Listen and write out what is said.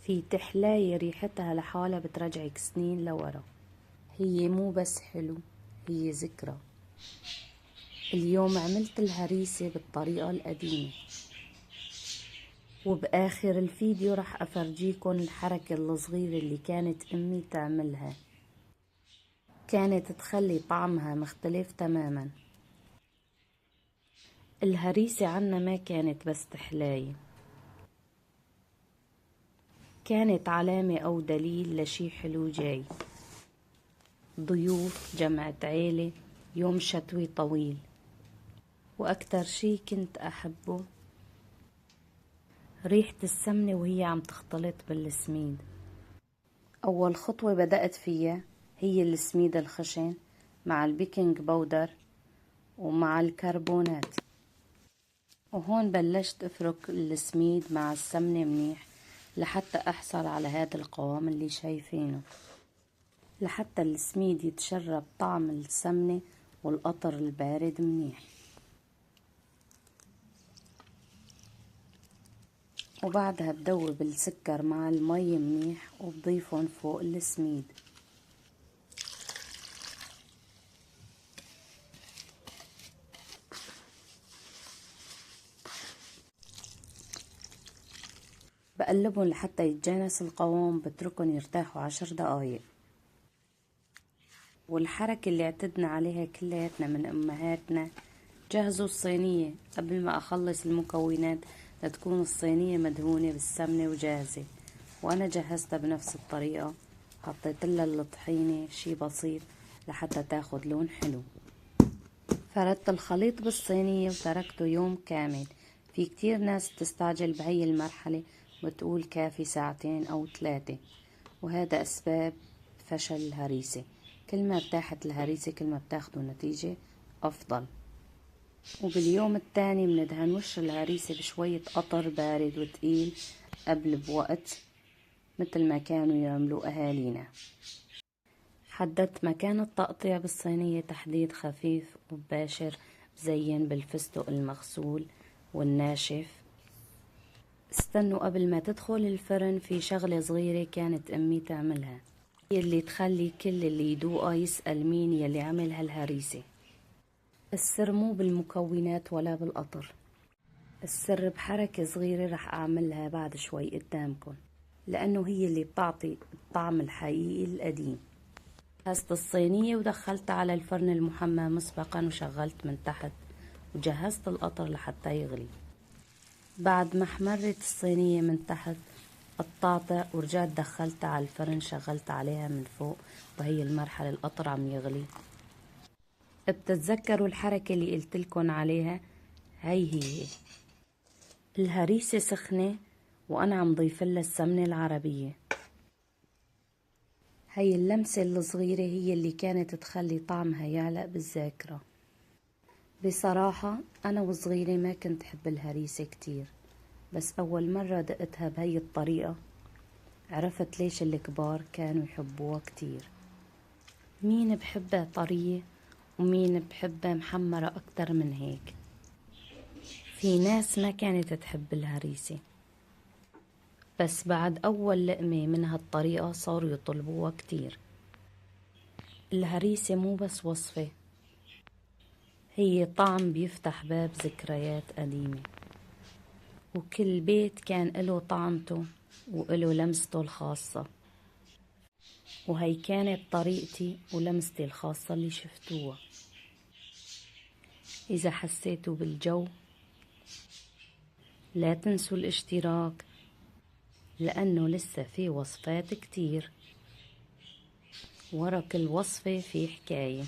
في تحلاية ريحتها لحالها بترجعك سنين لورا. هي مو بس حلو، هي ذكرى. اليوم عملت الهريسة بالطريقة القديمة، وبآخر الفيديو رح أفرجيكن الحركة الصغيرة اللي كانت أمي تعملها، كانت تخلي طعمها مختلف تماما. الهريسة عنا ما كانت بس تحلاية، كانت علامة أو دليل لشي حلو جاي، ضيوف، جمعة عيلة، يوم شتوي طويل. وأكتر شي كنت أحبه ريحة السمنة وهي عم تختلط بالسميد. أول خطوة بدأت فيها هي السميد الخشن مع البيكنج باودر ومع الكربونات، وهون بلشت أفرك السميد مع السمنة منيح لحتى أحصل على هذا القوام اللي شايفينه، لحتى السميد يتشرب طعم السمنة والقطر البارد منيح. وبعدها بدوب السكر مع المي منيح وبضيفهم فوق السميد. بقلبهم لحتى يتجانس القوام، بتركهم يرتاحوا 10 دقايق. والحركة اللي اعتدنا عليها كلياتنا من أمهاتنا، جهزوا الصينية قبل ما أخلص المكونات لتكون الصينية مدهونة بالسمنة وجاهزة. وأنا جهزتها بنفس الطريقة، حطيت لها الطحينة شي بسيط لحتى تاخد لون حلو. فردت الخليط بالصينية وتركته يوم كامل. في كتير ناس بتستعجل بهي المرحلة وتقول كافي ساعتين أو 3، وهذا أسباب فشل الهريسة. كل ما ارتاحت الهريسة كل ما بتاخدوا نتيجة أفضل. وباليوم التاني بندهن وش الهريسة بشوية قطر بارد وتقيل قبل بوقت، مثل ما كانوا يعملوا أهالينا. حددت مكان التقطيع بالصينية تحديد خفيف ومباشر، بزين بالفستق المغسول والناشف. استنوا قبل ما تدخل الفرن، في شغلة صغيرة كانت أمي تعملها، هي اللي تخلي كل اللي يدوقها يسأل مين يلي عمل هالهريسة. السر مو بالمكونات ولا بالقطر، السر بحركة صغيرة رح أعملها بعد شوي قدامكن، لأنه هي اللي بتعطي الطعم الحقيقي القديم. جهزت الصينية ودخلتها على الفرن المحمى مسبقا وشغلت من تحت، وجهزت القطر لحتى يغلي. بعد ما احمرت الصينية من تحت قطعتها ورجعت دخلتها على الفرن، شغلت عليها من فوق، وهي المرحلة القطر عم يغلي. بتتذكروا الحركة اللي قلتلكن عليها؟ هي الهريسة سخنة وأنا عم ضيفلها السمنة العربية. هي اللمسة الصغيرة هي اللي كانت تخلي طعمها يعلق بالذاكرة. بصراحة أنا وصغيرة ما كنت حب الهريسة كتير، بس أول مرة دقتها بهي الطريقة عرفت ليش الكبار كانوا يحبوها كتير. مين بحبها طرية ومين بحبها محمرة أكتر من هيك. في ناس ما كانت تحب الهريسة، بس بعد أول لقمة من هالطريقة صاروا يطلبوها كتير. الهريسة مو بس وصفة، هي طعم بيفتح باب ذكريات قديمة، وكل بيت كان له طعمته وله لمسته الخاصة. وهي كانت طريقتي ولمستي الخاصة اللي شفتوها. إذا حسيتوا بالجو لا تنسوا الاشتراك، لأنه لسه في وصفات كتير، ورا كل وصفة في حكاية.